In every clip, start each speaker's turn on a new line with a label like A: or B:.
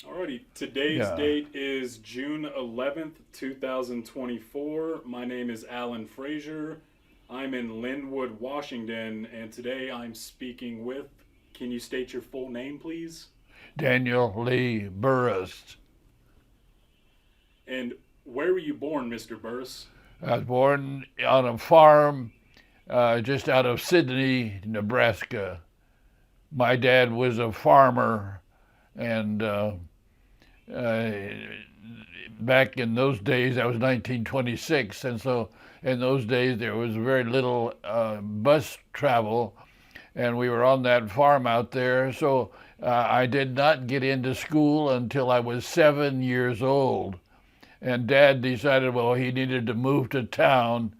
A: Alrighty, today's
B: Yeah.
A: date is June 11th, 2024. My name is Alan Frazier. I'm in Linwood, Washington, and today I'm speaking with. Can you state your full name, please?
B: Daniel Lee Burris.
A: And where were you born, Mr. Burris?
B: I was born on a farm just out of Sydney, Nebraska. My dad was a farmer, and uh, back in those days, that was 1926, and so in those days there was very little bus travel, and we were on that farm out there. So I did not get into school until I was 7 years old. And Dad decided, well, he needed to move to town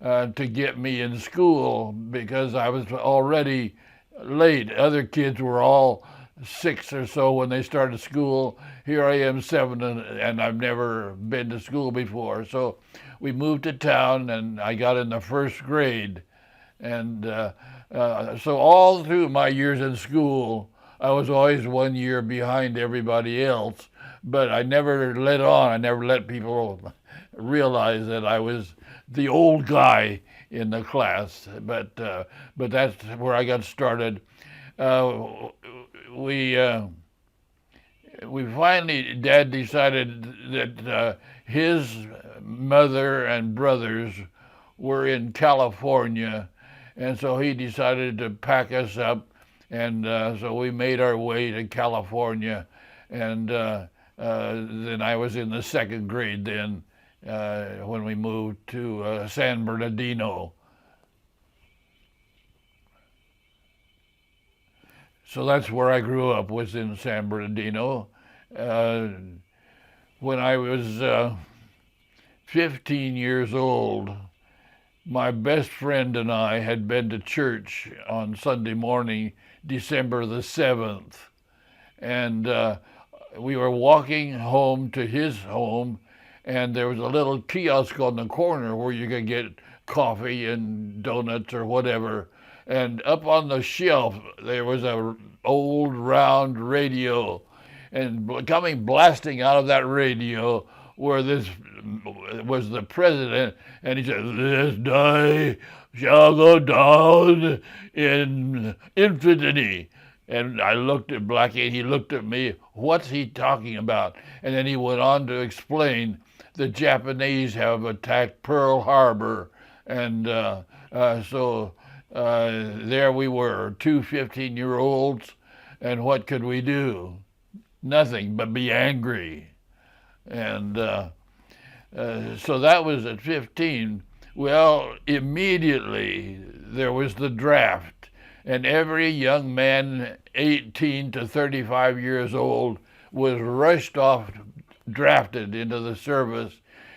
B: to get me in school because I was already late. Other kids were all six or so when they started school. Here I am, seven, and I've never been to school before. So we moved to town, and I got in the first grade. And so all through my years in school, I was always 1 year behind everybody else. But I never let on. I never let people realize that I was the old guy in the class. But that's where I got started. Uh, we we finally, Dad decided that his mother and brothers were in California, and so he decided to pack us up, and so we made our way to California, and then I was in the second grade then when we moved to San Bernardino. So that's where I grew up, was in San Bernardino. Uh, when I was 15 years old, my best friend and I had been to church on Sunday morning, December the 7th, and we were walking home to his home, and there was a little kiosk on the corner where you could get coffee and donuts or whatever. And up on the shelf there was a old round radio, and coming blasting out of that radio where this was the president, and he said, "This day shall go down in infinity." And I looked at Blackie, and he looked at me. What's he talking about? And then he went on to explain the Japanese have attacked Pearl Harbor, and there we were, two 15-year-olds, and what could we do? Nothing but be angry. And so that was at 15. Well, immediately there was the draft, and every young man 18 to 35 years old was rushed off, drafted into the service,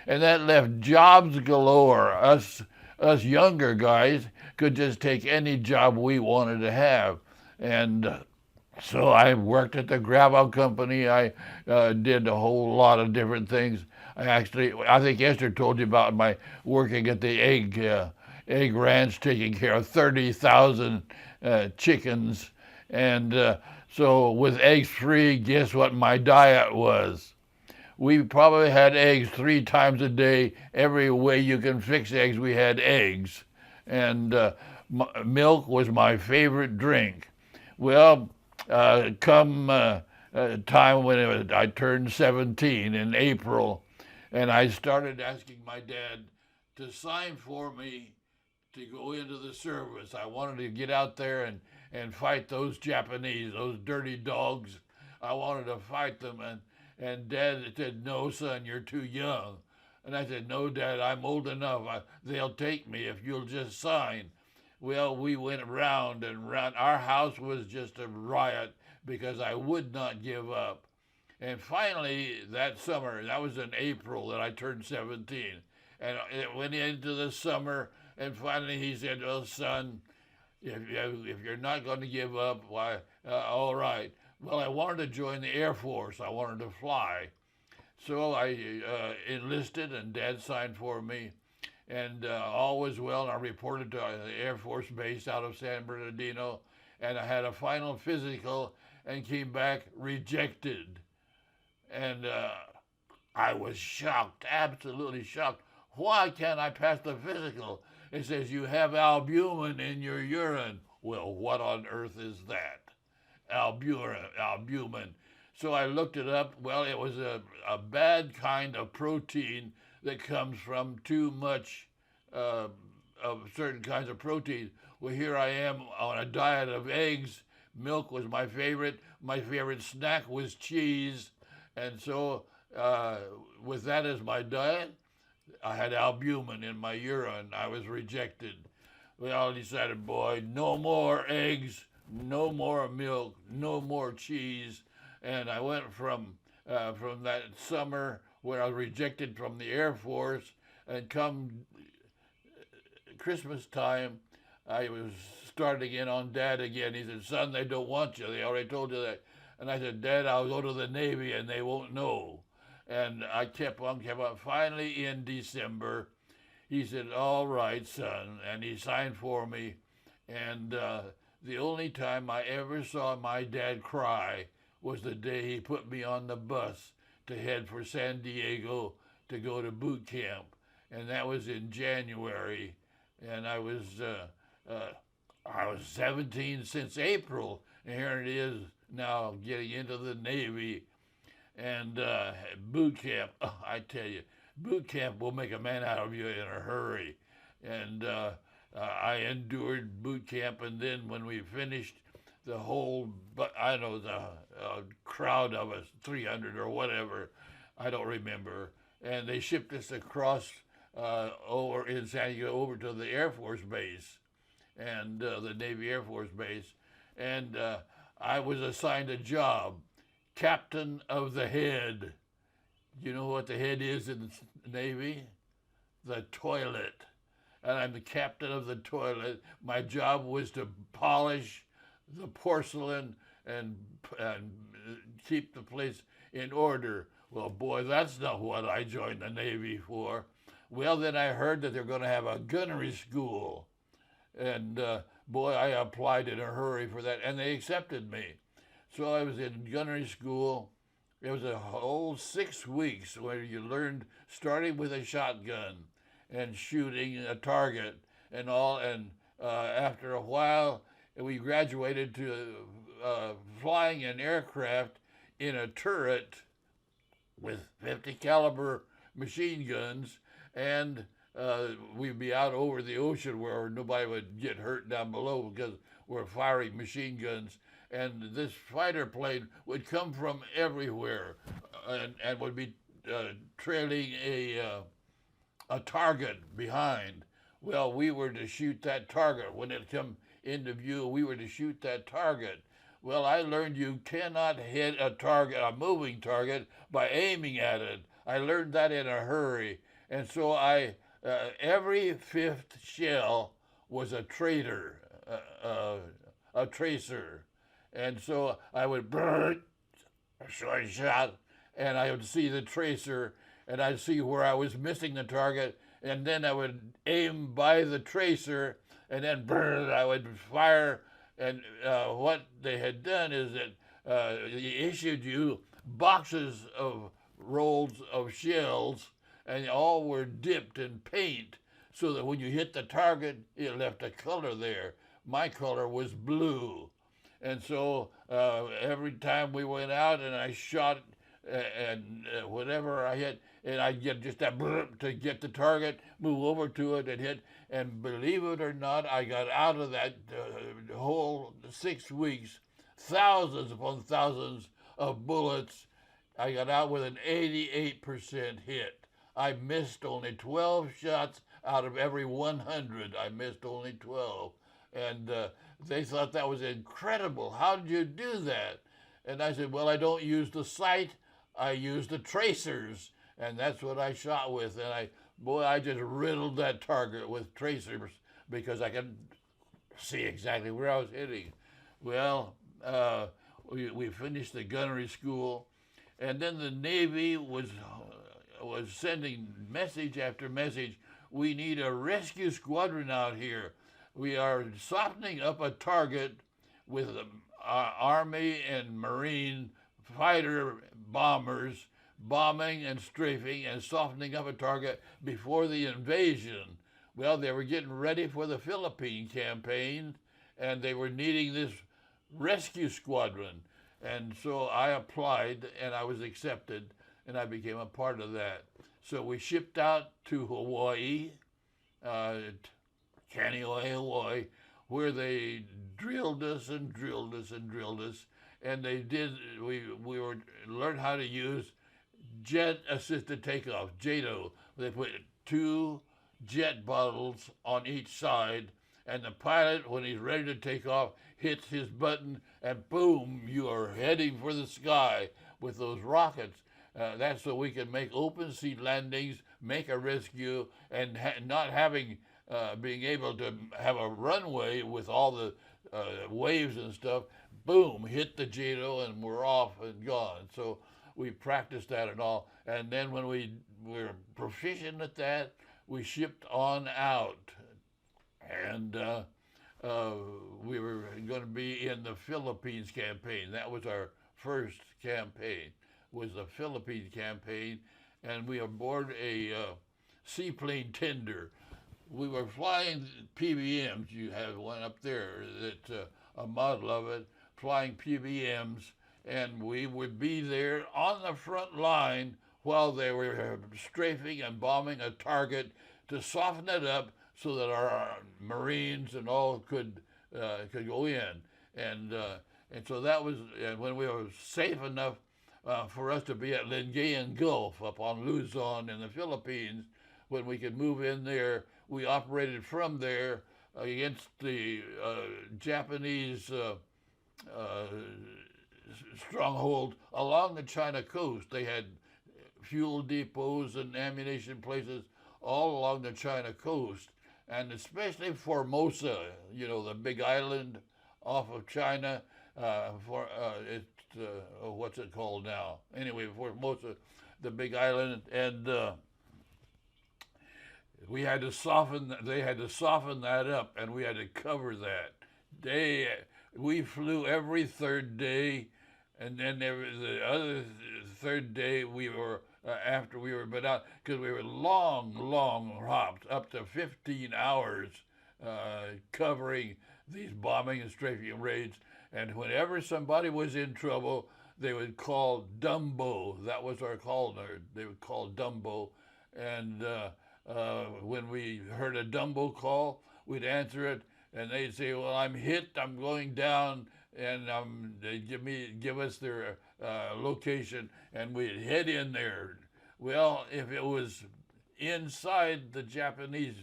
B: and that left jobs galore. Us younger guys could just take any job we wanted to have, and so I worked at the gravel company. I did a whole lot of different things. I think Esther told you about my working at the egg ranch, taking care of 30,000 chickens. And so with eggs free, guess what my diet was? We probably had eggs 3 times a day. Every way you can fix eggs, we had eggs. And milk was my favorite drink. Well, come time when I turned 17 in April, and I started asking my dad to sign for me to go into the service. I wanted to get out there and fight those Japanese, those dirty dogs. I wanted to fight them, and Dad said, "No, son, you're too young." And I said, "No, Dad, I'm old enough. They'll take me if you'll just sign." Well, we went round and round. Our house was just a riot because I would not give up. And finally, that summer, that was in April that I turned 17. And it went into the summer, and finally he said, "Oh, son, if you're not going to give up, why, all right." Well, I wanted to join the Air Force. I wanted to fly. So I enlisted, and Dad signed for me. And all was well. And I reported to the Air Force Base out of San Bernardino, and I had a final physical and came back rejected. And I was shocked, absolutely shocked. Why can't I pass the physical? It says you have albumin in your urine. Well, what on earth is that? Albumin. So I looked it up. Well, it was a bad kind of protein that comes from too much of certain kinds of protein. Well, here I am on a diet of eggs. Milk was my favorite. My favorite snack was cheese. And so, with that as my diet, I had albumin in my urine. I was rejected. Well, I decided, boy, no more eggs, no more milk, no more cheese. And I went from that summer when I was rejected from the Air Force, and come Christmas time, I was starting in on Dad again. He said, son, they don't want you. They already told you that. And I said, Dad, I'll go to the Navy and they won't know. And I kept on. Finally, in December, he said, all right, son. And he signed for me. And the only time I ever saw my dad cry was the day he put me on the bus to head for San Diego to go to boot camp. And that was in January. And I was 17 since April, and here it is now getting into the Navy. And boot camp, oh, I tell you, boot camp will make a man out of you in a hurry. And I endured boot camp, and then when we finished, the whole, I know, the crowd of us, 300 or whatever, I don't remember, and they shipped us across over in San Diego over to the Air Force Base, and the Navy Air Force Base, and I was assigned a job, captain of the head. You know what the head is in the Navy? The toilet. And I'm the captain of the toilet. My job was to polish the porcelain and keep the place in order. Well, boy, that's not what I joined the Navy for. Well, then I heard that they're going to have a gunnery school. And boy, I applied in a hurry for that, and they accepted me. So I was in gunnery school. It was a whole 6 weeks where you learned, starting with a shotgun and shooting a target and all. And after a while, we graduated to flying an aircraft in a turret with 50 caliber machine guns, and we'd be out over the ocean where nobody would get hurt down below because we're firing machine guns. And this fighter plane would come from everywhere and would be trailing a target behind. Well, we were to shoot that target. When it come into view, we were to shoot that target. Well, I learned you cannot hit a target, a moving target, by aiming at it. I learned that in a hurry. And so every fifth shell was a traitor, a tracer. And so I would burn a short shot, and I would see the tracer, and I'd see where I was missing the target, and then I would aim by the tracer, and then I would fire. And what they had done is that they issued you boxes of rolls of shells, and all were dipped in paint so that when you hit the target, it left a color there. My color was blue. And so every time we went out and I shot and whatever I hit, and I'd get just that to get the target, move over to it and hit. And believe it or not, I got out of that whole 6 weeks, thousands upon thousands of bullets. I got out with an 88% hit. I missed only 12 shots out of every 100. I missed only 12. And they thought that was incredible. How did you do that? And I said, well, I don't use the sight. I use the tracers. And that's what I shot with. And I just riddled that target with tracers because I could see exactly where I was hitting. Well, we finished the gunnery school. And then the Navy was sending message after message. We need a rescue squadron out here. We are softening up a target with Army and Marine fighter bombers bombing and strafing and softening up a target before the invasion. Well, they were getting ready for the Philippine campaign, and they were needing this rescue squadron. And so I applied, and I was accepted, and I became a part of that. So we shipped out to Hawaii, Kaneohe, Hawaii, where they drilled us and drilled us and drilled us, and we learned how to use jet-assisted takeoff, JATO. They put 2 jet bottles on each side, and the pilot, when he's ready to take off, hits his button, and boom, you are heading for the sky with those rockets. That's so we can make open sea landings, make a rescue, and not being able to have a runway with all the waves and stuff. Boom, hit the JATO, and we're off and gone. So we practiced that and all. And then when we were proficient at that, we shipped on out. And we were going to be in the Philippines campaign. That was our first campaign, was the Philippines campaign. And we aboard a seaplane tender. We were flying PBMs. You have one up there, that a model of it, flying PBMs. And we would be there on the front line while they were strafing and bombing a target to soften it up so that our Marines and all could go in. And so that was when we were safe enough for us to be at Lingayen Gulf up on Luzon in the Philippines. When we could move in there, we operated from there against the Japanese stronghold along the China coast. They had fuel depots and ammunition places all along the China coast, and especially Formosa, the big island off of China. What's it called now? Anyway, Formosa, the big island, and they had to soften that up, and we had to cover that. We flew every third day, and then the other third day we were after we were been out, because we were long hops, up to 15 hours, covering these bombing and strafing raids. And whenever somebody was in trouble, they would call Dumbo. That was our call. They would call Dumbo, and when we heard a Dumbo call, we'd answer it, and they'd say, "Well, I'm hit. I'm going down," and they'd give us their location, and we'd head in there. Well, if it was inside the Japanese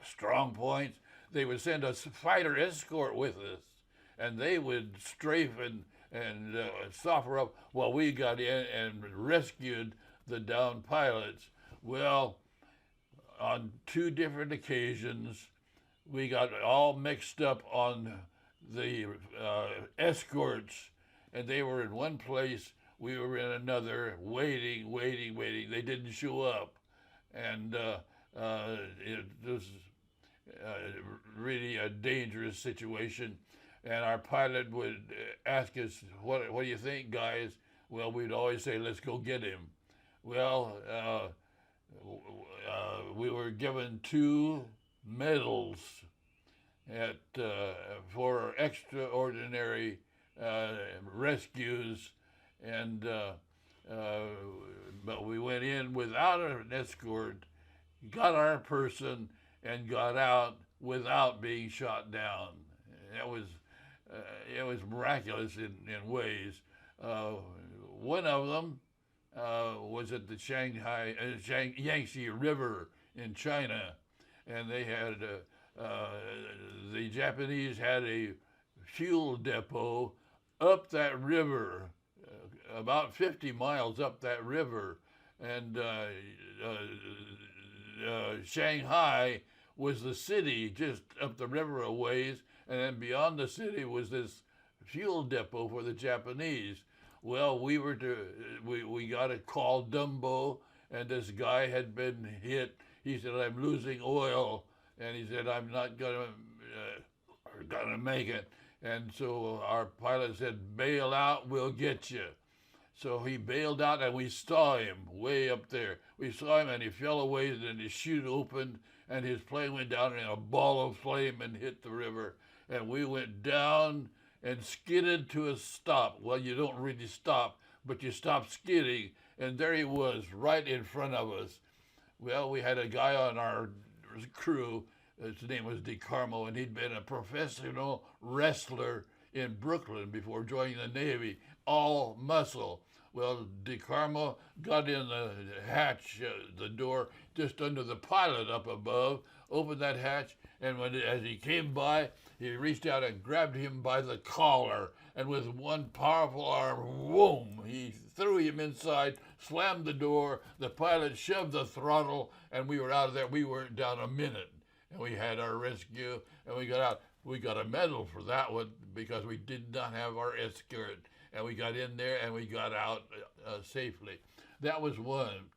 B: strong points, they would send a fighter escort with us, and they would strafe and soften up while we got in and rescued the downed pilots. Well, on 2 different occasions, we got all mixed up on the escorts, and they were in one place, we were in another, waiting. They didn't show up, and it was really a dangerous situation. And our pilot would ask us, what do you think, guys? Well, we'd always say, let's go get him. Well, we were given 2 medals for extraordinary rescues, and but we went in without an escort, got our person, and got out without being shot down. It was miraculous in ways. One of them was at the Yangtze River in China, and they had the Japanese had a fuel depot up that river, about 50 miles up that river, and Shanghai was the city just up the river a ways, and then beyond the city was this fuel depot for the Japanese. Well, we got a call Dumbo, and this guy had been hit. He said, "I'm losing oil," and he said, "I'm not gonna make it." And so our pilot said, "Bail out, we'll get you." So he bailed out, and we saw him way up there. We saw him, and he fell away, and then his chute opened, and his plane went down in a ball of flame and hit the river. And we went down and skidded to a stop. Well, you don't really stop, but you stop skidding, and there he was, right in front of us. Well, we had a guy on our crew. His name was DeCarmo, and he'd been a professional wrestler in Brooklyn before joining the Navy, all muscle. Well, DeCarmo got in the hatch, the door just under the pilot up above, opened that hatch, and as he came by, he reached out and grabbed him by the collar, and with one powerful arm, whoom, he threw him inside, slammed the door, the pilot shoved the throttle, and we were out of there. We weren't down a minute, and we had our rescue, and we got out. We got a medal for that one because we did not have our escort, and we got in there and we got out safely. That was one.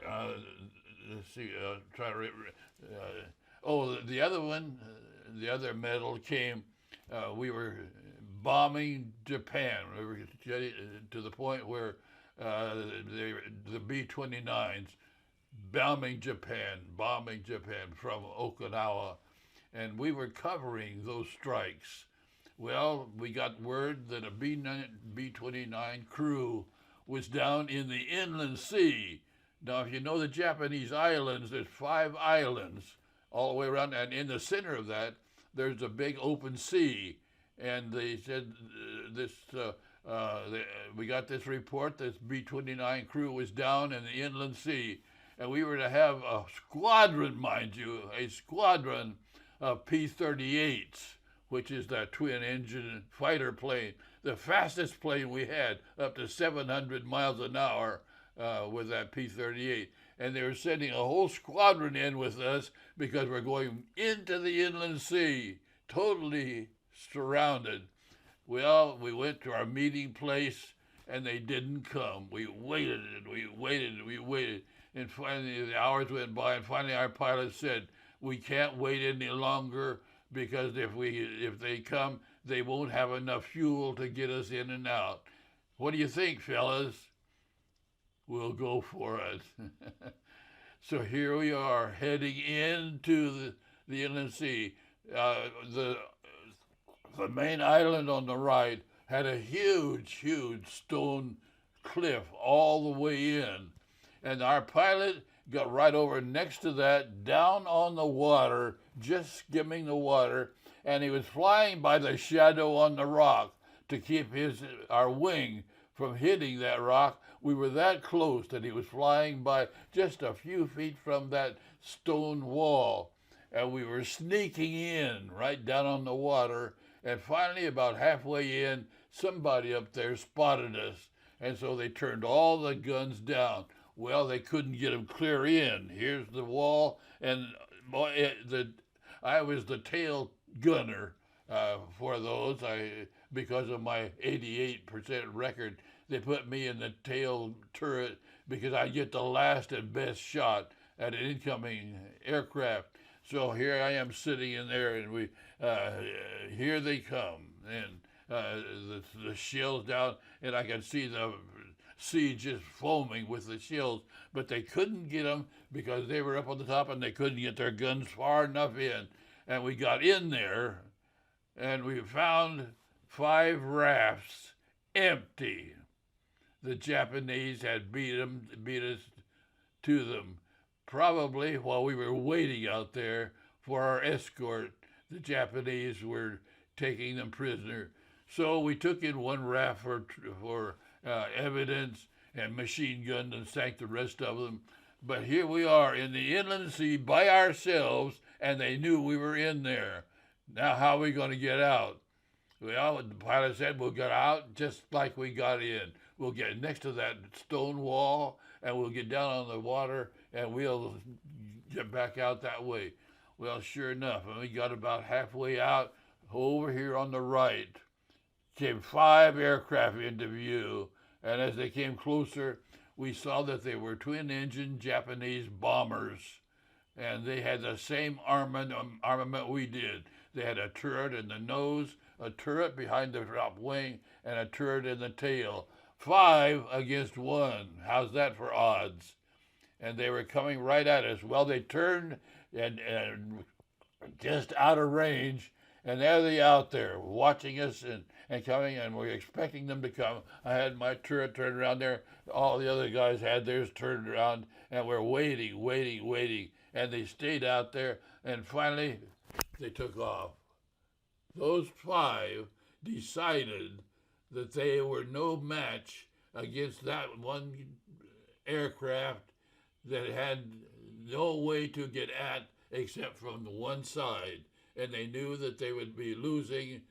B: Let's see. The other one, the other medal came. We were bombing Japan. We were getting to the point where the B-29s bombing Japan from Okinawa. And we were covering those strikes. Well, we got word that a B-29 crew was down in the inland sea. Now, if you know the Japanese islands, there's 5 islands all the way around, and in the center of that, there's a big open sea. And they said we got this report, this B-29 crew was down in the inland sea. And we were to have a squadron, mind you, a squadron of P-38s, which is that twin-engine fighter plane, the fastest plane we had, up to 700 miles an hour with that P-38. And they were sending a whole squadron in with us because we're going into the inland sea, totally surrounded. Well, we went to our meeting place, and they didn't come. We waited and we waited and we waited. And finally, the hours went by, and finally our pilot said, "We can't wait any longer because if they come, they won't have enough fuel to get us in and out. What do you think, fellas?" "We'll go for it." So here we are heading into the inland sea. The main island on the right had a huge stone cliff all the way in. And our pilot got right over next to that, down on the water, just skimming the water, and he was flying by the shadow on the rock to keep our wing from hitting that rock. We were that close that he was flying by just a few feet from that stone wall, and we were sneaking in right down on the water, and finally, about halfway in, somebody up there spotted us, and so they turned all the guns down. Well, they couldn't get them clear in. Here's the wall, and I was the tail gunner for those. Because of my 88% record, they put me in the tail turret because I get the last and best shot at an incoming aircraft. So here I am sitting in there, and here they come, and the shells down, and I can see the sea just foaming with the shells, but they couldn't get them because they were up on the top and they couldn't get their guns far enough in. And we got in there, and we found 5 rafts empty. The Japanese had beat us to them. Probably while we were waiting out there for our escort, the Japanese were taking them prisoner. So we took in 1 raft for evidence and machine gunned and sank the rest of them. But here we are in the inland sea by ourselves, and they knew we were in there. Now how are we going to get out? Well, the pilot said we'll get out just like we got in. We'll get next to that stone wall, and we'll get down on the water, and we'll get back out that way. Well, sure enough, when we got about halfway out, over here on the right, came 5 aircraft into view, and as they came closer, we saw that they were twin-engine Japanese bombers, and they had the same armament we did. They had a turret in the nose, a turret behind the top wing, and a turret in the tail. 5 against 1. How's that for odds? And they were coming right at us. Well, they turned and just out of range, and there they out there watching us and coming, and we're expecting them to come. I had my turret turned around there. All the other guys had theirs turned around, and we're waiting, and they stayed out there, and finally they took off. Those 5 decided that they were no match against that one aircraft that had no way to get at except from the one side. And they knew that they would be losing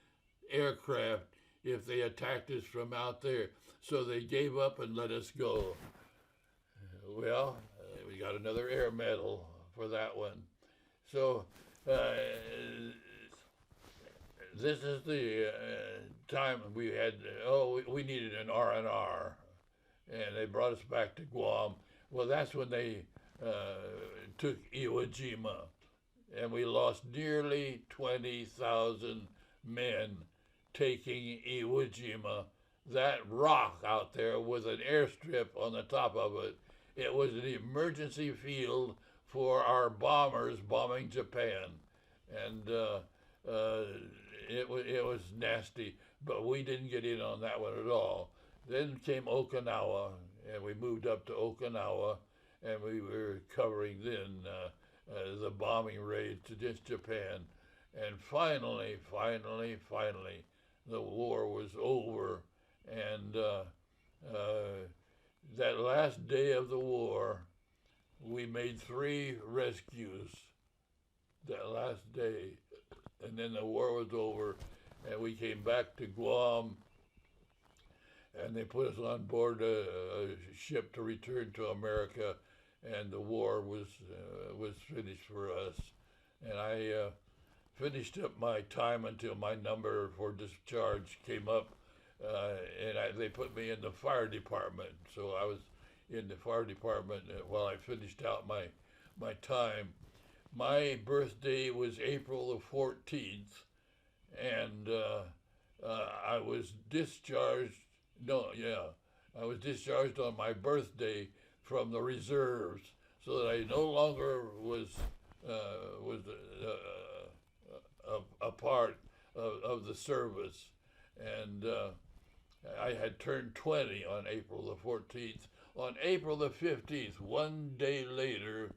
B: aircraft if they attacked us from out there. So they gave up and let us go. Well, we got another air medal for that one. So this is the time we had, we needed an R&R. And they brought us back to Guam. Well, that's when they took Iwo Jima. And we lost nearly 20,000 men taking Iwo Jima. That rock out there with an airstrip on the top of it, it was an emergency field for our bombers bombing Japan. And it was nasty, but we didn't get in on that one at all. Then came Okinawa, and we moved up to Okinawa, and we were covering then the bombing raids against Japan. And finally, the war was over. And that last day of the war, we made 3 rescues that last day. And then the war was over, and we came back to Guam, and they put us on board a ship to return to America, and the war was finished for us. And I finished up my time until my number for discharge came up, and they put me in the fire department. So I was in the fire department while I finished out my time. My birthday was April the 14th, and I was discharged. I was discharged on my birthday from the reserves, so that I no longer was a part of the service. And I had turned 20 on April the 14th. On April the 15th, one day later,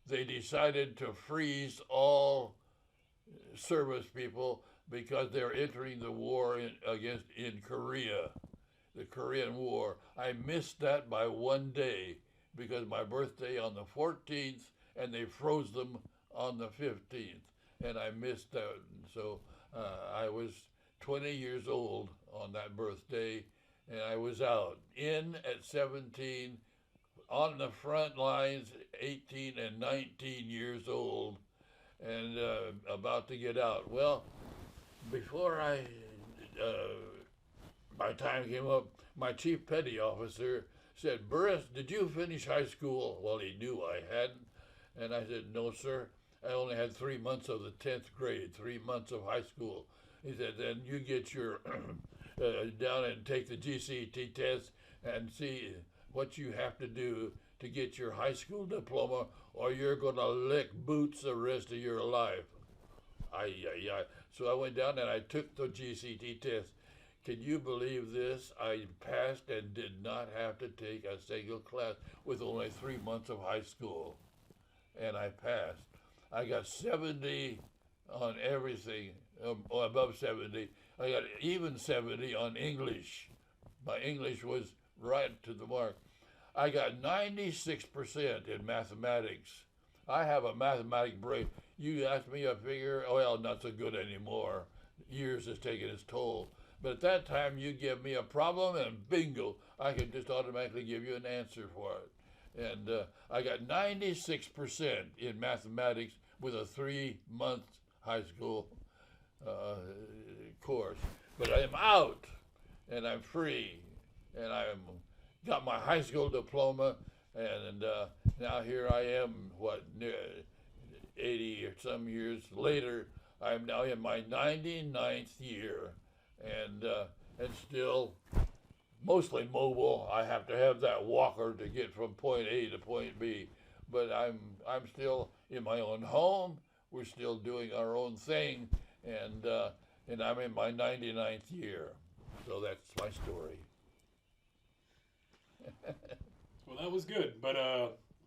B: they decided to freeze all service people because they're entering the war in Korea, the Korean War. I missed that by one day because my birthday on the 14th, and they froze them on the 15th, and I missed that. So I was 20 years old on that birthday, and I was out. In at 17, on the front lines, 18 and 19 years old, and about to get out. Well, before my time came up, my chief petty officer said, "Burris, did you finish high school?" Well, he knew I hadn't. And I said, "No, sir. I only had 3 months of the 10th grade, 3 months of high school." He said, "Then you get your down and take the GCT test and see what you have to do to get your high school diploma, or you're going to lick boots the rest of your life." So I went down and I took the GCT test. Can you believe this? I passed and did not have to take a single class with only 3 months of high school. And I passed. I got 70 on everything, above 70. I got even 70 on English. My English was right to the mark. I got 96% in mathematics. I have a mathematic brain. You ask me a figure, well, not so good anymore. Years has taken its toll. But at that time, you give me a problem and bingo, I can just automatically give you an answer for it. And I got 96% in mathematics with a 3-month high school course. But I'm out, and I'm free, and I'm got my high school diploma, and now here I am, 80 or some years later, I'm now in my 99th year, and still mostly mobile. I have to have that walker to get from point A to point B, but I'm still in my own home. We're still doing our own thing, and I'm in my 99th year. So that's my story.
A: Well, that was good, but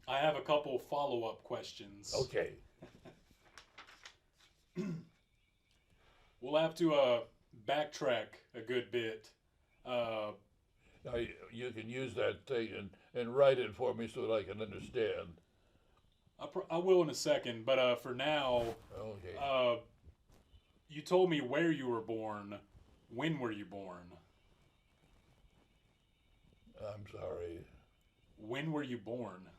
A: I have a couple follow-up questions.
B: Okay.
A: We'll have to backtrack a good bit.
B: Now you can use that thing and write it for me so that I can understand.
A: I will in a second, but for now,
B: Okay.
A: you told me where you were born. When were you born?
B: I'm sorry.
A: When were you born?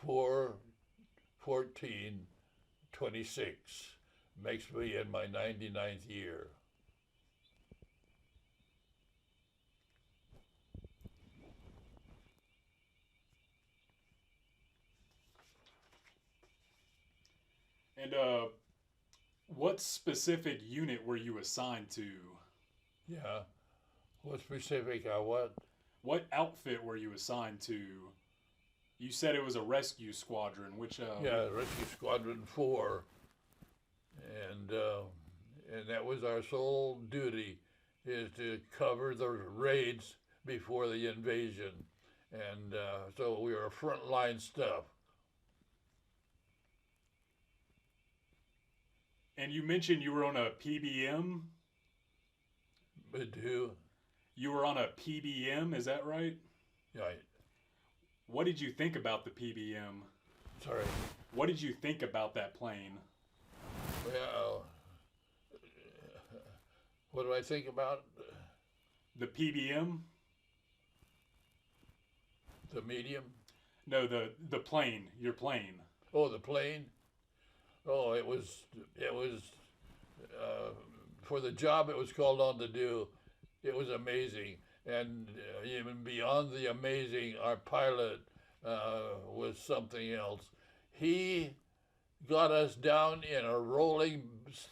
B: 4/14/26 makes me in my 99th year.
A: And what specific unit were you assigned to?
B: Yeah. What specific? What?
A: What outfit were you assigned to? You said it was a rescue squadron, which
B: Yeah, Rescue Squadron 4, and that was our sole duty, is to cover the raids before the invasion, and so we were frontline stuff.
A: And you mentioned you were on a PBM.
B: But who?
A: You were on a PBM, is that right?
B: Yeah,
A: What did you think about the PBM?
B: sorry.
A: What did you think about that plane?
B: Well, what do I think about
A: The PBM?
B: the medium?
A: No, the plane, your plane.
B: Oh, the plane. Oh, it was for the job it was called on to do. It was amazing, and even beyond the amazing, our pilot was something else. He got us down in a rolling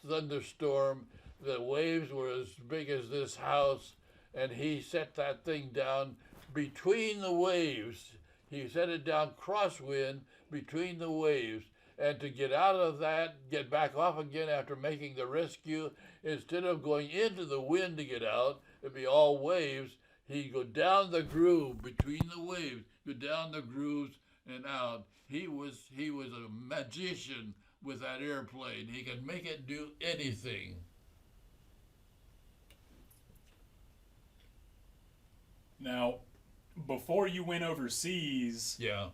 B: thunderstorm. The waves were as big as this house, and he set that thing down between the waves. He set it down crosswind between the waves. And to get out of that, get back off again after making the rescue, instead of going into the wind to get out, it'd be all waves. He'd go down the groove between the waves, go down the grooves and out. He was a magician with that airplane. He could make it do anything.
A: Now, before you went overseas,
B: Yeah.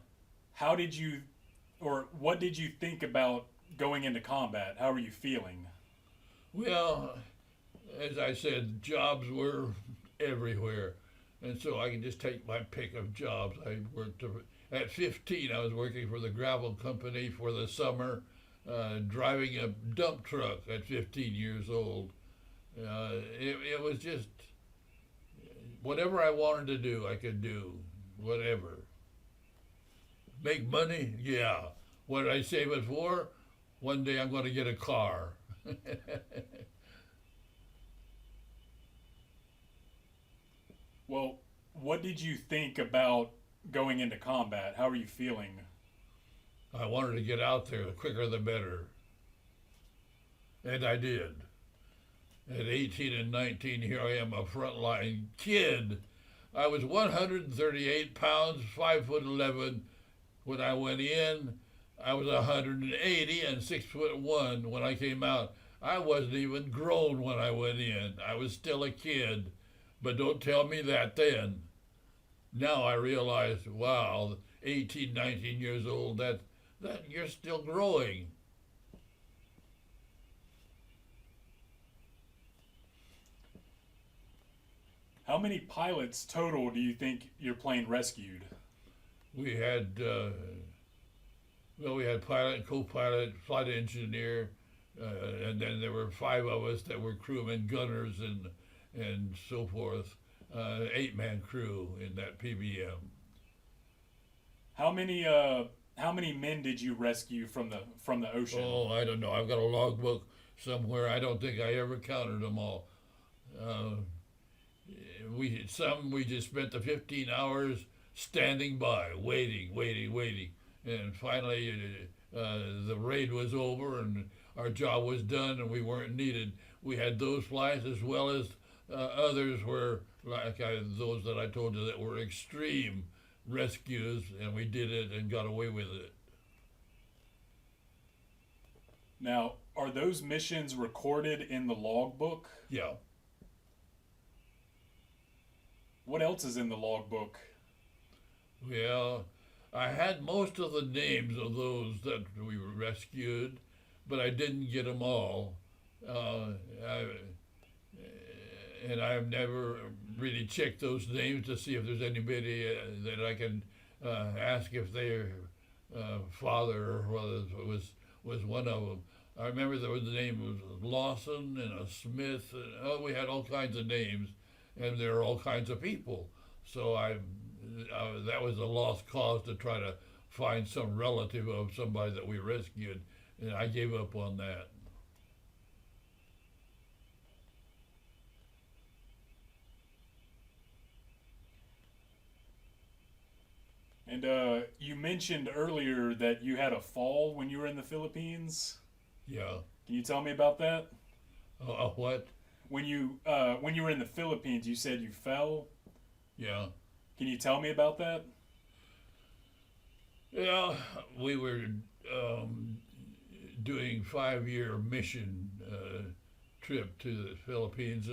A: how did you, or what did you think about going into combat? How were you feeling?
B: Well, as I said, jobs were everywhere. And so I can just take my pick of jobs. At 15, I was working for the gravel company for the summer, driving a dump truck at 15 years old. It was just whatever I wanted to do, I could do. Whatever. Make money? Yeah. What did I save it for? One day I'm going to get a car.
A: Well, what did you think about going into combat? How were you feeling?
B: I wanted to get out there, the quicker the better. And I did. At 18 and 19, here I am, a frontline kid. I was 138 pounds, 5'11" when I went in. I was 180 and 6'1" when I came out. I wasn't even grown when I went in. I was still a kid. But don't tell me that then. Now I realize, wow, 18, 19 years old, that you're still growing.
A: How many pilots total do you think your plane rescued?
B: We had, we had pilot, co-pilot, flight engineer, and then there were 5 of us that were crewmen, gunners, and so forth. 8-man crew in that PBM.
A: How many men did you rescue from the ocean?
B: Oh, I don't know. I've got a logbook. somewhere. I don't think I ever counted them all. Uh, we just spent the 15 hours standing by, waiting, and finally the raid was over and our job was done and we weren't needed. We had those flights as well as others were those that I told you that were extreme rescues, and we did it and got away with it.
A: Now, are those missions recorded in the logbook?
B: Yeah.
A: What else is in the logbook?
B: Well, I had most of the names of those that we rescued, but I didn't get them all. And I've never really checked those names to see if there's anybody that I can ask if their father or whether it was one of them. I remember the name was Lawson and a Smith. And, we had all kinds of names, and there are all kinds of people. So that was a lost cause to try to find some relative of somebody that we rescued, and I gave up on that.
A: And you mentioned earlier that you had a fall when you were in the Philippines.
B: Yeah.
A: Can you tell me about that?
B: What?
A: When you were in the Philippines, you said you fell.
B: Yeah.
A: Can you tell me about that?
B: Yeah, we were doing 5-year mission trip to the Philippines,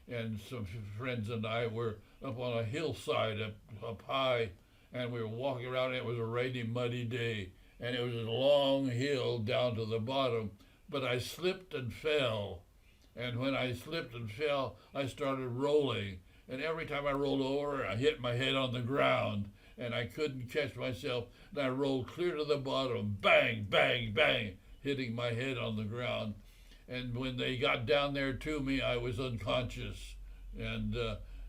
B: and some friends and I were up on a hillside up high, and we were walking around. And it was a rainy, muddy day, and it was a long hill down to the bottom. But I slipped and fell, and when I slipped and fell, I started rolling. And every time I rolled over, I hit my head on the ground, and I couldn't catch myself. And I rolled clear to the bottom, bang, bang, bang, hitting my head on the ground. And when they got down there to me, I was unconscious, and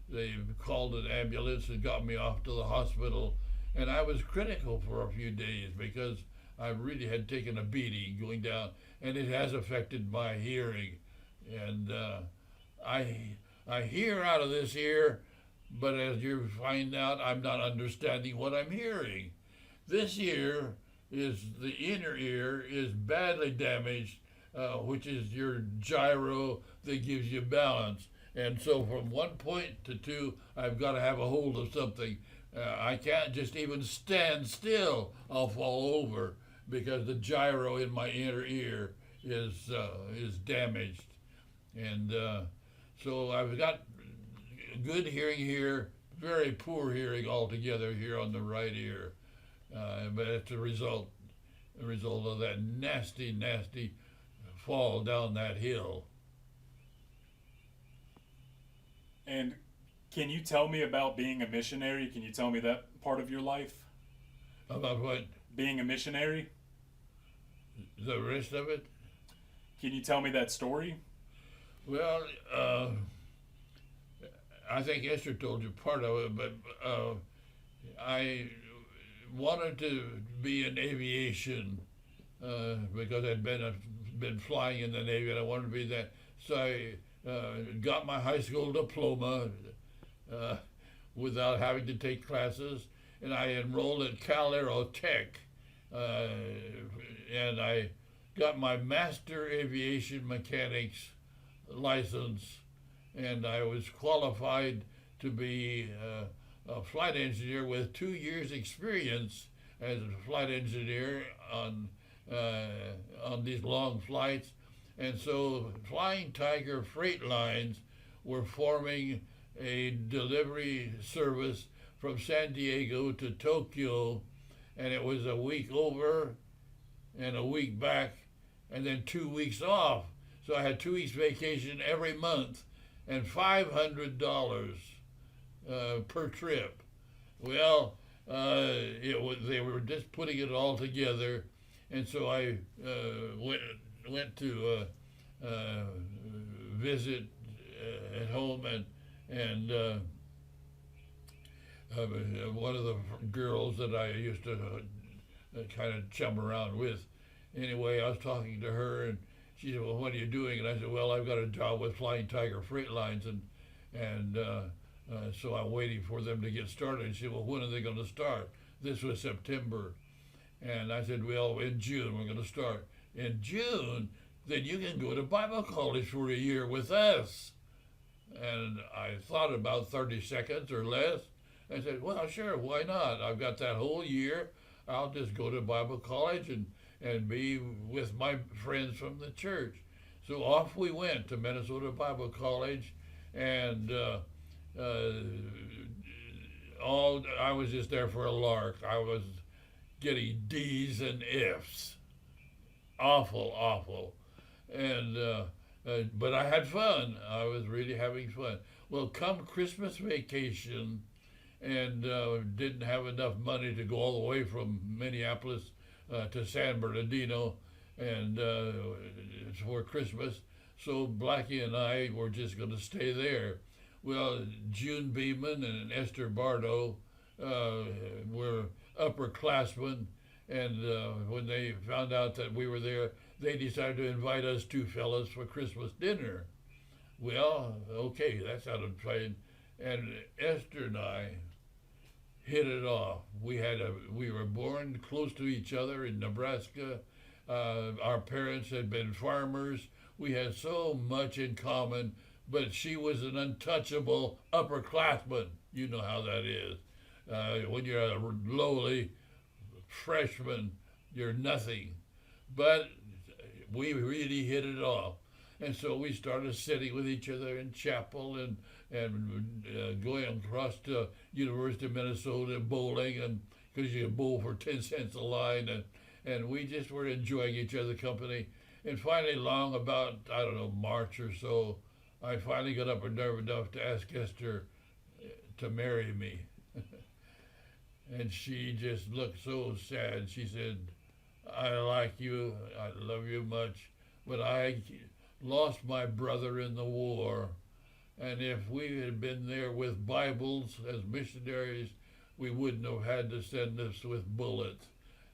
B: they called an ambulance and got me off to the hospital. And I was critical for a few days because I really had taken a beating going down, and it has affected my hearing. And I hear out of this ear, but as you find out, I'm not understanding what I'm hearing. This ear is the inner ear is badly damaged, which is your gyro that gives you balance. And so from 1 point to 2, I've got to have a hold of something. I can't just even stand still. I'll fall over because the gyro in my inner ear is damaged. And so I've got good hearing here, very poor hearing altogether here on the right ear. But it's a result of that nasty fall down that hill.
A: And can you tell me about being a missionary? Can you tell me that part of your life?
B: About what?
A: Being a missionary?
B: The rest of it?
A: Can you tell me that story?
B: Well, I think Esther told you part of it, but I wanted to be in aviation because I'd been flying in the Navy, and I wanted to be that. So I got my high school diploma without having to take classes, and I enrolled at Cal Aero Tech, and I got my Master Aviation Mechanics license, and I was qualified to be a flight engineer with 2 years experience as a flight engineer on these long flights. And so Flying Tiger Freight Lines were forming a delivery service from San Diego to Tokyo, and it was a week over and a week back and then 2 weeks off. So I had 2 weeks vacation every month and $500 per trip. Well, they were just putting it all together, and so I went to visit at home, and one of the girls that I used to kind of chum around with. Anyway, I was talking to her, she said, well, what are you doing? And I said, well, I've got a job with Flying Tiger Freight Lines, and so I'm waiting for them to get started. And she said, well, when are they going to start? This was September. And I said, well, in June we're going to start. In June, then you can go to Bible college for a year with us. And I thought about 30 seconds or less. I said, well, sure, why not? I've got that whole year. I'll just go to Bible college and be with my friends from the church. So off we went to Minnesota Bible College, and I was just there for a lark. I was getting D's and F's. Awful, awful. And but I had fun. I was really having fun. Well, come Christmas vacation, and didn't have enough money to go all the way from Minneapolis to San Bernardino, and for Christmas. So Blackie and I were just going to stay there. Well, June Beeman and Esther Bardo were upperclassmen, and when they found out that we were there, they decided to invite us two fellas for Christmas dinner. Well, okay, that sounded fine. And Esther and I hit it off. We were born close to each other in Nebraska. Our parents had been farmers. We had so much in common, but she was an untouchable upperclassman. You know how that is. When you're a lowly freshman, you're nothing. But we really hit it off. And so we started sitting with each other in chapel and going across to University of Minnesota bowling, and because you bowl for 10 cents a line, and we just were enjoying each other's company. And finally, long about, I don't know, March or so, I finally got up and nerve enough to ask Esther to marry me. And she just looked so sad. She said, I like you, I love you much, but I lost my brother in the war. And if we had been there with Bibles as missionaries, we wouldn't have had to send us with bullets.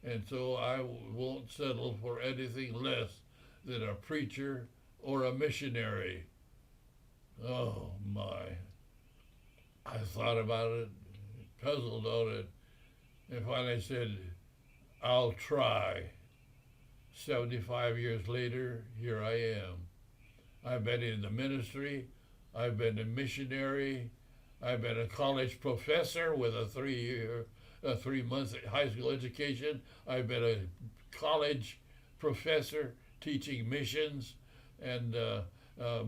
B: And so I won't settle for anything less than a preacher or a missionary. Oh my. I thought about it, puzzled on it, and finally said, I'll try. 75 years later, here I am. I've been in the ministry, I've been a missionary, I've been a college professor with a 3-month high school education. I've been a college professor teaching missions, and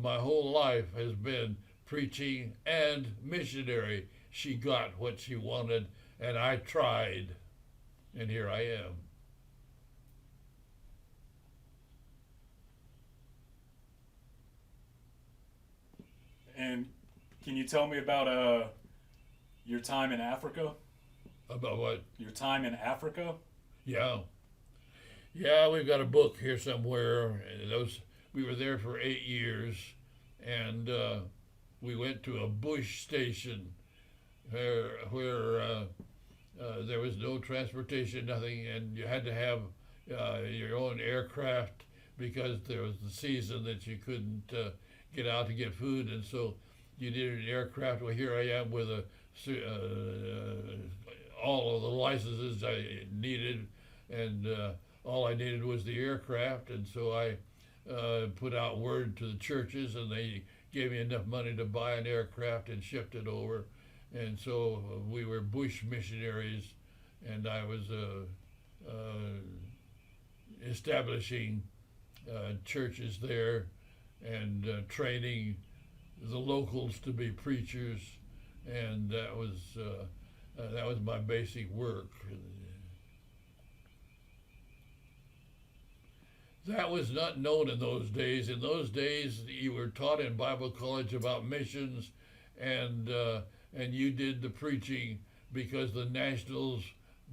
B: my whole life has been preaching and missionary. She got what she wanted, and I tried, and here I am.
A: And can you tell me about your time in Africa?
B: About what?
A: Your time in Africa?
B: Yeah. Yeah, we've got a book here somewhere. We were there for 8 years, and we went to a bush station where there was no transportation, nothing, and you had to have your own aircraft because there was the season that you couldn't get out to get food, and so you needed an aircraft. Well, here I am with all of the licenses I needed, and all I needed was the aircraft, and so I put out word to the churches, and they gave me enough money to buy an aircraft and shipped it over. And so we were bush missionaries, and I was establishing churches there and training the locals to be preachers, and that was my basic work. That was not known in those days. In those days, you were taught in Bible college about missions, and you did the preaching because the nationals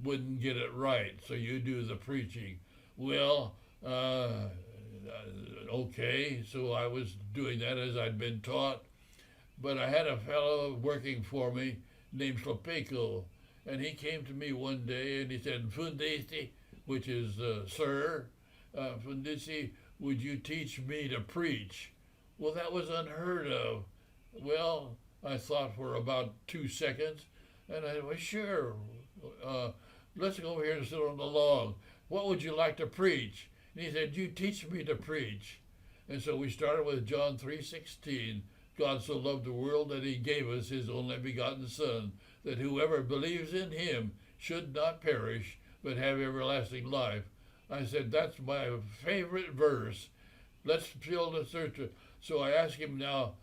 B: wouldn't get it right, so you do the preaching. Well, okay, so I was doing that as I'd been taught, but I had a fellow working for me named Slopeko, and he came to me one day and he said, Fundisi, which is sir, Fundisi, would you teach me to preach? Well, that was unheard of. Well, I thought for about 2 seconds, and I was sure. Let's go over here and sit on the log. What would you like to preach? And he said, you teach me to preach. And so we started with John 3:16. God so loved the world that he gave us his only begotten Son, that whoever believes in him should not perish, but have everlasting life. I said, that's my favorite verse. Let's fill the search. So I asked him now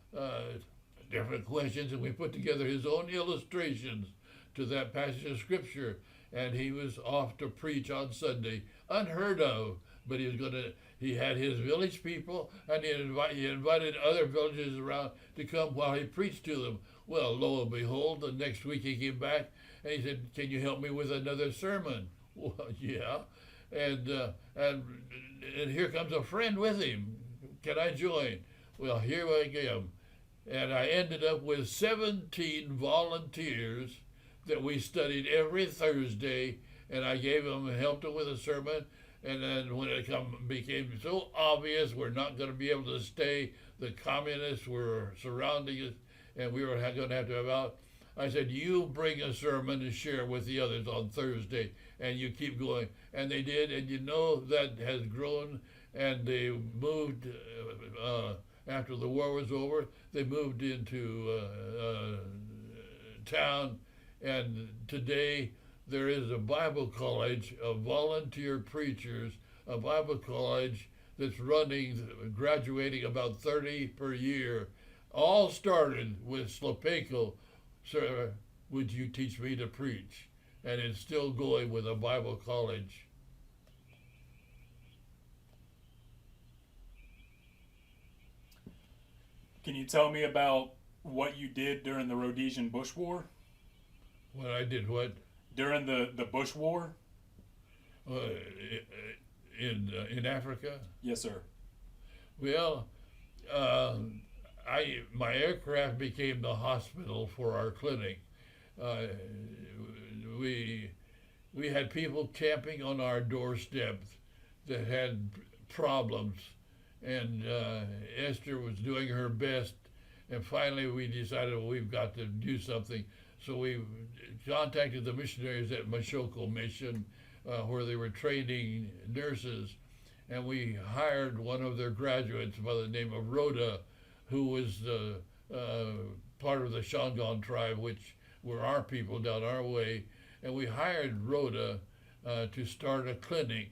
B: different questions, and we put together his own illustrations to that passage of Scripture. And he was off to preach on Sunday, unheard of. But he had his village people, and he invited other villages around to come while he preached to them. Well, lo and behold, the next week he came back, and he said, can you help me with another sermon? Well, yeah. And here comes a friend with him. Can I join? Well, here I am. And I ended up with 17 volunteers that we studied every Thursday, and I gave them and helped them with a sermon. And then when it became so obvious we're not going to be able to stay, the communists were surrounding us, and we were going to have to have out. I said, you bring a sermon and share with the others on Thursday, and you keep going. And they did, and that has grown, and they moved, after the war was over, they moved into town, and today there is a Bible college of volunteer preachers, a Bible college that's graduating about 30 per year. All started with Slopenko, sir, would you teach me to preach? And it's still going with a Bible college.
A: Can you tell me about what you did during the Rhodesian Bush War?
B: When I did what?
A: During the Bush War?
B: In Africa?
A: Yes, sir.
B: Well, my aircraft became the hospital for our clinic. We had people camping on our doorsteps that had problems, and Esther was doing her best, and finally we decided, well, we've got to do something. So we contacted the missionaries at Mashoko Mission, where they were training nurses, and we hired one of their graduates by the name of Rhoda, who was part of the Shangaan tribe, which were our people down our way, and we hired Rhoda to start a clinic,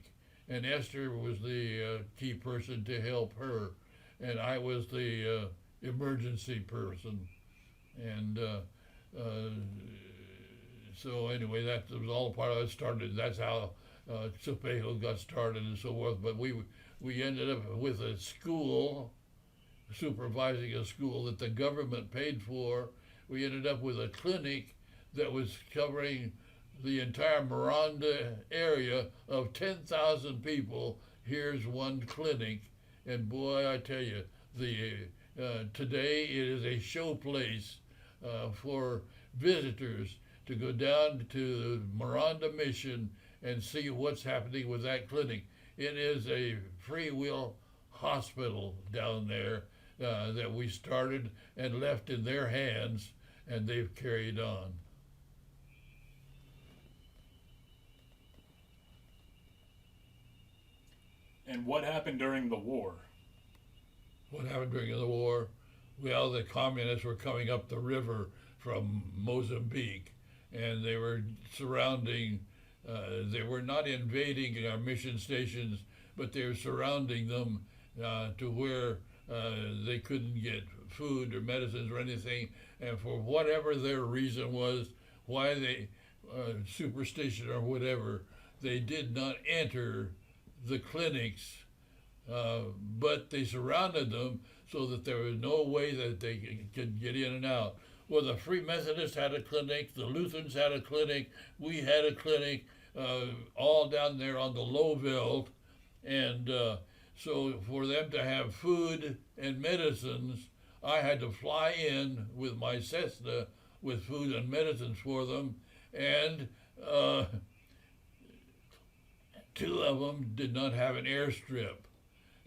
B: and Esther was the key person to help her, and I was the emergency person, and so anyway, that was all part of it. Started. That's how Slopenko got started and so forth. But we ended up with a school, supervising a school that the government paid for. We ended up with a clinic that was covering the entire Miranda area of 10,000 people. Here's one clinic, and boy, I tell you, today it is a show place for visitors to go down to Miranda Mission and see what's happening with that clinic. It is a free will hospital down there that we started and left in their hands, and they've carried on.
A: And what happened during the war?
B: What happened during the war? Well, the communists were coming up the river from Mozambique, and they were surrounding, they were not invading our mission stations, but they were surrounding them to where they couldn't get food or medicines or anything. And for whatever their reason was, why they, superstition or whatever, they did not enter the clinics, but they surrounded them so that there was no way that they could get in and out. Well, the Free Methodists had a clinic, the Lutherans had a clinic, we had a clinic, all down there on the low veld, and so for them to have food and medicines, I had to fly in with my Cessna with food and medicines for them, and two of them did not have an airstrip.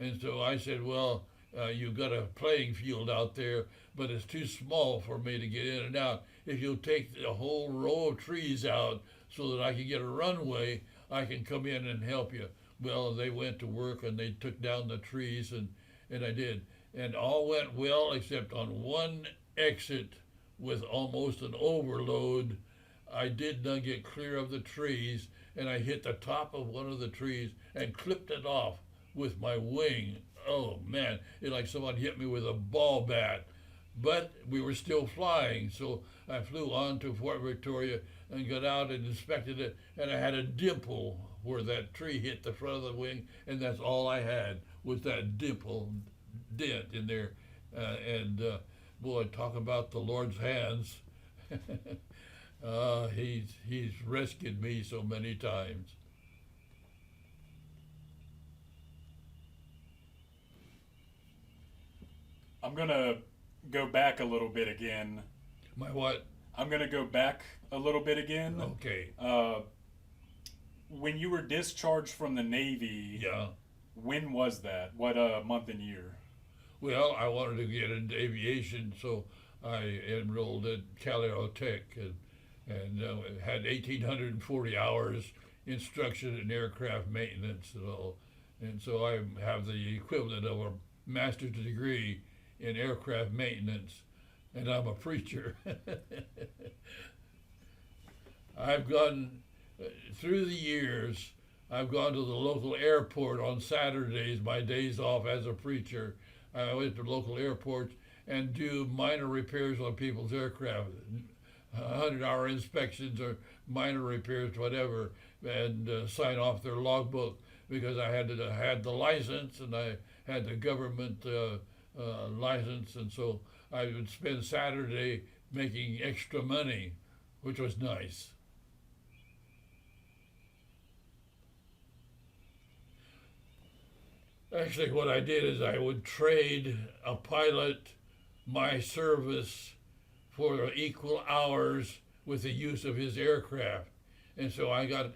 B: And so I said, well, you've got a playing field out there, but it's too small for me to get in and out. If you'll take a whole row of trees out so that I can get a runway, I can come in and help you. Well, they went to work and they took down the trees, and I did. And all went well except on one exit with almost an overload. I did not get clear of the trees, and I hit the top of one of the trees and clipped it off with my wing. Oh man, it's like someone hit me with a ball bat. But we were still flying, so I flew on to Fort Victoria and got out and inspected it, and I had a dimple where that tree hit the front of the wing, and that's all I had was that dimple dent in there. Boy, talk about the Lord's hands. He's rescued me so many times.
A: I'm gonna go back a little bit again.
B: My what?
A: I'm gonna go back a little bit again.
B: Okay.
A: When you were discharged from the Navy,
B: Yeah.
A: when was that? What month and year?
B: Well, I wanted to get into aviation, so I enrolled at Caltech and had 1,840 hours instruction in aircraft maintenance and all. And so I have the equivalent of a master's degree in aircraft maintenance, and I'm a preacher. I've gone through the years. I've gone to the local airport on Saturdays, my days off as a preacher. I went to local airports and do minor repairs on people's aircraft, 100-hour inspections or minor repairs, whatever, and sign off their logbook because I had the license and I had the government license, and so I would spend Saturday making extra money, which was nice. Actually, what I did is I would trade a pilot my service for equal hours with the use of his aircraft. And so I got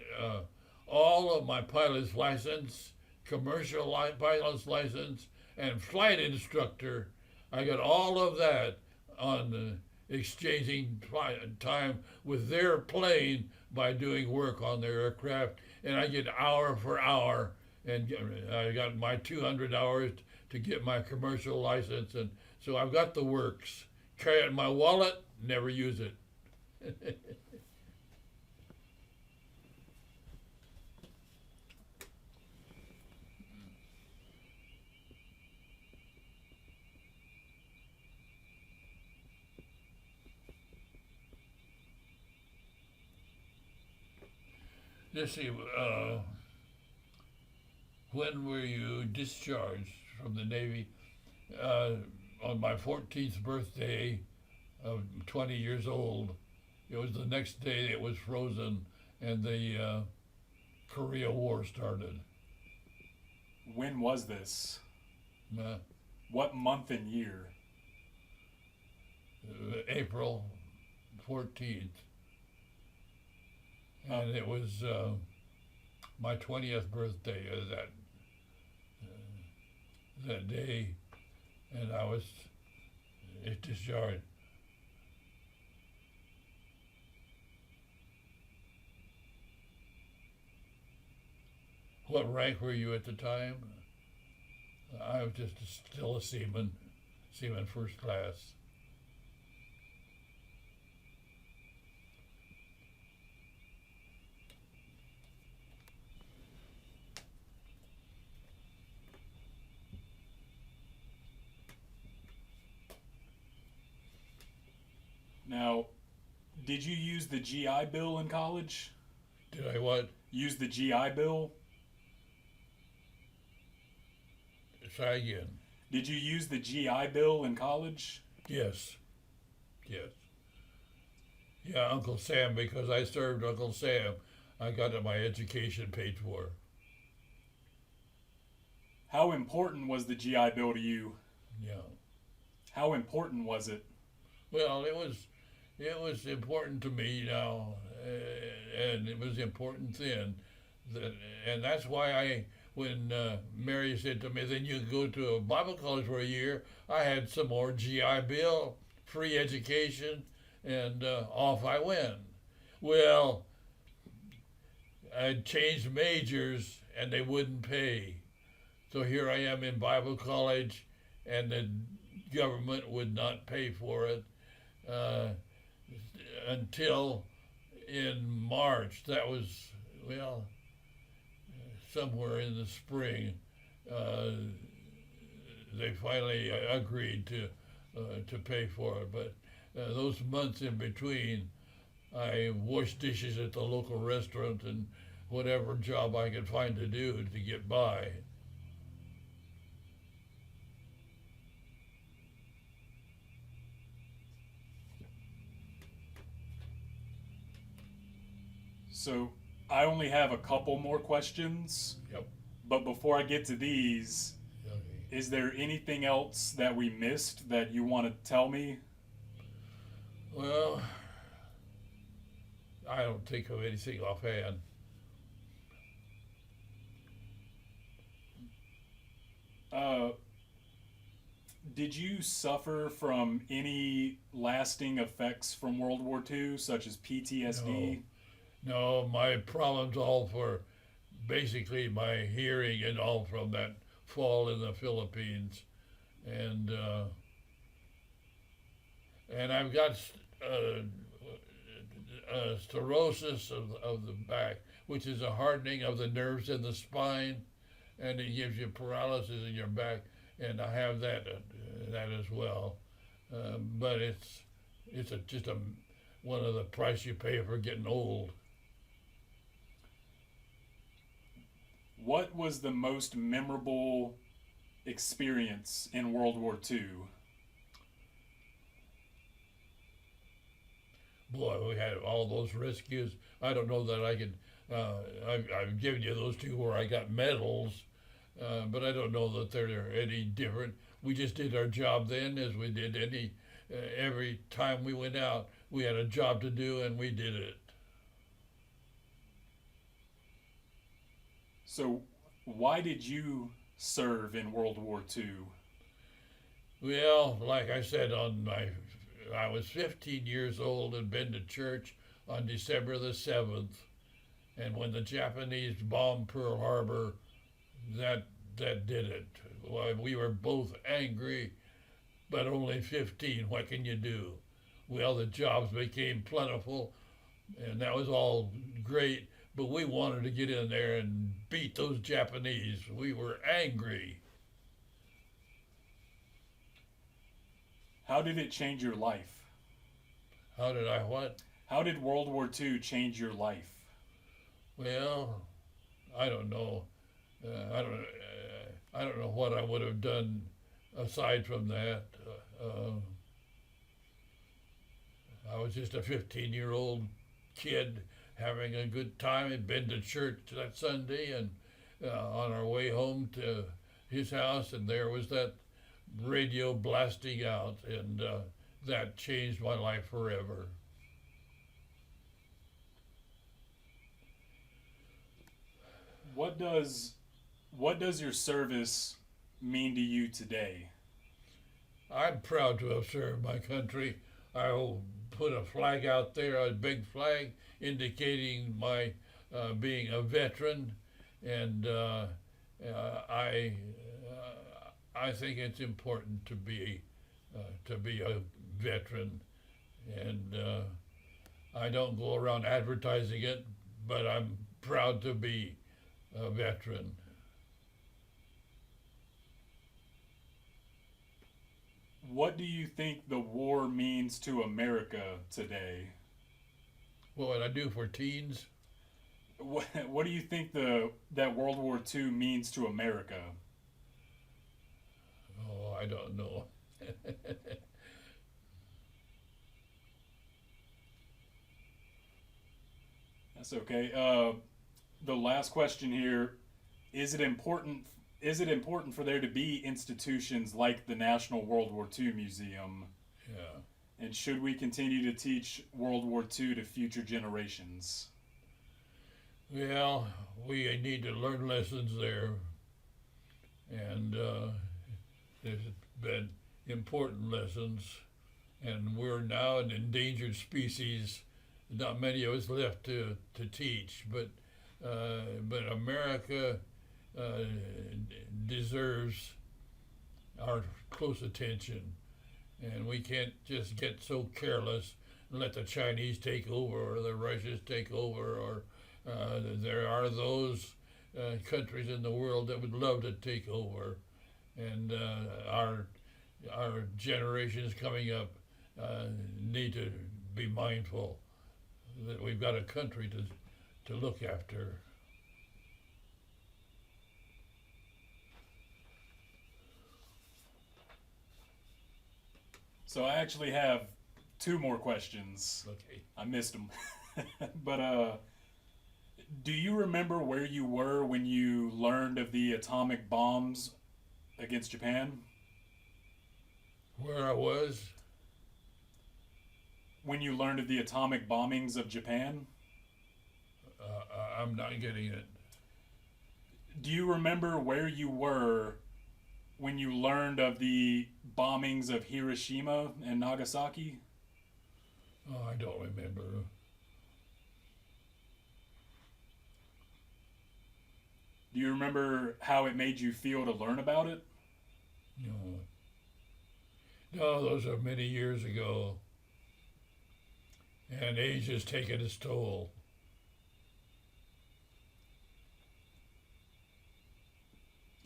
B: all of my pilot's license, commercial pilot's license, and flight instructor. I got all of that on exchanging time with their plane by doing work on their aircraft. And I get hour for hour. And I got my 200 hours to get my commercial license, and so I've got the works. Carry it in my wallet, never use it. Let's see. When were you discharged from the Navy? On my 14th birthday of 20 years old. It was the next day it was frozen and the Korea War started.
A: When was this?
B: Uh,
A: What month and year?
B: April 14th. And it was my 20th birthday that day, and I was discharged. What rank were you at the time? I was just still a seaman first class.
A: Now, did you use the GI Bill in college?
B: Did I what?
A: Use the GI Bill?
B: Try again.
A: Did you use the GI Bill in college?
B: Yes. Yes. Yeah, Uncle Sam, because I served Uncle Sam, I got my education paid for.
A: How important was the GI Bill to you?
B: Yeah.
A: How important was it?
B: Well, it was important to me now, and it was important then, and that's why when Mary said to me, then you can go to a Bible college for a year, I had some more GI Bill, free education, and off I went. Well, I changed majors and they wouldn't pay. So here I am in Bible college and the government would not pay for it until in March. That was, well, somewhere in the spring. They finally agreed to pay for it. But those months in between, I washed dishes at the local restaurant and whatever job I could find to do to get by.
A: So I only have a couple more questions.
B: Yep.
A: But before I get to these,
B: Okay.
A: is there anything else that we missed that you want to tell me?
B: Well, I don't think of anything offhand.
A: Did you suffer from any lasting effects from World War II, such as PTSD?
B: No, my problems all for basically my hearing and all from that fall in the Philippines, and I've got stenosis of the back, which is a hardening of the nerves in the spine, and it gives you paralysis in your back, and I have that as well, but it's just one of the price you pay for getting old.
A: What was the most memorable experience in World War II?
B: Boy, we had all those rescues. I don't know that I could. I've given you those two where I got medals, but I don't know that they're any different. We just did our job then, as we did every time we went out. We had a job to do, and we did it.
A: So, why did you serve in World War II?
B: Well, like I said, I was 15 years old and been to church on December the 7th, and when the Japanese bombed Pearl Harbor, that did it. Well, we were both angry, but only 15. What can you do? Well, the jobs became plentiful, and that was all great, but we wanted to get in there and beat those Japanese. We were angry.
A: How did it change your life?
B: How did I what?
A: How did World War II change your life?
B: Well, I don't know. I don't know what I would have done aside from that. I was just a 15-year-old kid having a good time. Had been to church that Sunday, and on our way home to his house, and there was that radio blasting out, and that changed my life forever.
A: What does your service mean to you today?
B: I'm proud to have served my country. I will put a flag out there, a big flag, indicating my being a veteran, and I think it's important to be a veteran, and I don't go around advertising it, but I'm proud to be a veteran.
A: What do you think the war means to America today?
B: What would I do for teens?
A: What do you think that World War II means to America?
B: Oh, I don't know.
A: That's okay. The last question here: Is it important for there to be institutions like the National World War II Museum?
B: Yeah.
A: And should we continue to teach World War II to future generations?
B: Well, we need to learn lessons there, and there's been important lessons, and we're now an endangered species. Not many of us left to teach, but America uh, deserves our close attention, and we can't just get so careless and let the Chinese take over or the Russians take over, or there are those countries in the world that would love to take over, and our generations coming up need to be mindful that we've got a country to look after.
A: So I actually have two more questions.
B: Okay.
A: I missed them. But do you remember where you were when you learned of the atomic bombs against Japan?
B: Where I was?
A: When you learned of the atomic bombings of Japan?
B: I'm not getting it.
A: Do you remember where you were when you learned of the bombings of Hiroshima and Nagasaki?
B: Oh, I don't remember.
A: Do you remember how it made you feel to learn about it?
B: No. No, those are many years ago. And age has taken its toll.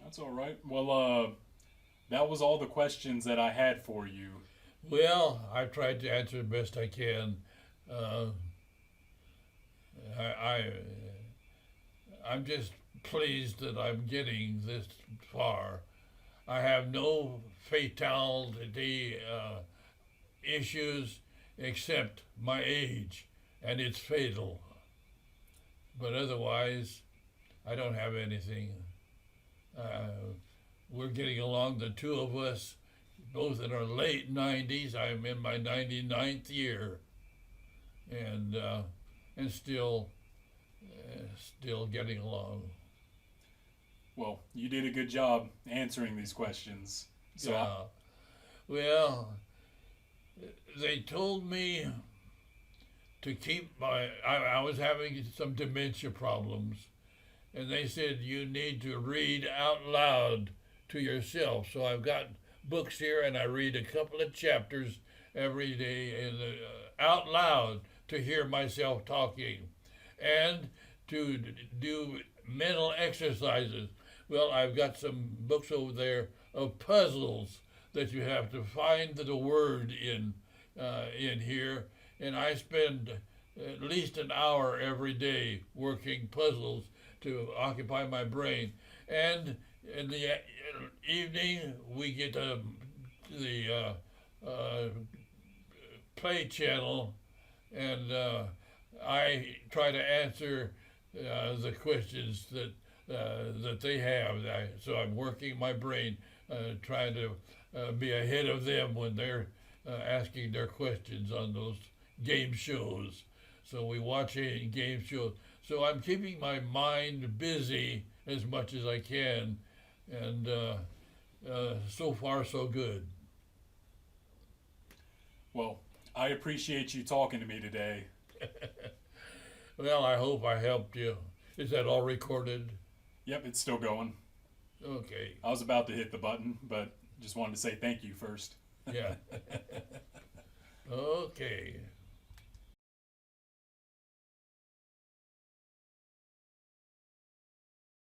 A: That's all right. Well, that was all the questions that I had for you.
B: Well, I've tried to answer the best I can. Uh, I, I'm just pleased that I'm getting this far. I have no fatality issues except my age, and it's fatal. But otherwise, I don't have anything. We're getting along, the two of us, both in our late 90s. I'm in my 99th year, and still getting along.
A: Well, you did a good job answering these questions. So
B: Yeah. Well, they told me to keep I was having some dementia problems, and they said you need to read out loud to yourself. So I've got books here, and I read a couple of chapters every day out loud to hear myself talking, and to do mental exercises. Well, I've got some books over there of puzzles that you have to find the word in here, and I spend at least an hour every day working puzzles to occupy my brain. And in the evening, we get the play channel, and I try to answer the questions that they have. So I'm working my brain, trying to be ahead of them when they're asking their questions on those game shows. So we watch a game show. So I'm keeping my mind busy as much as I can, and so far so good.
A: well, I appreciate you talking to me today.
B: Well, I hope I helped you. Is that all recorded?
A: Yep, it's still going.
B: Okay.
A: I was about to hit the button, but just wanted to say thank you first.
B: Yeah. Okay.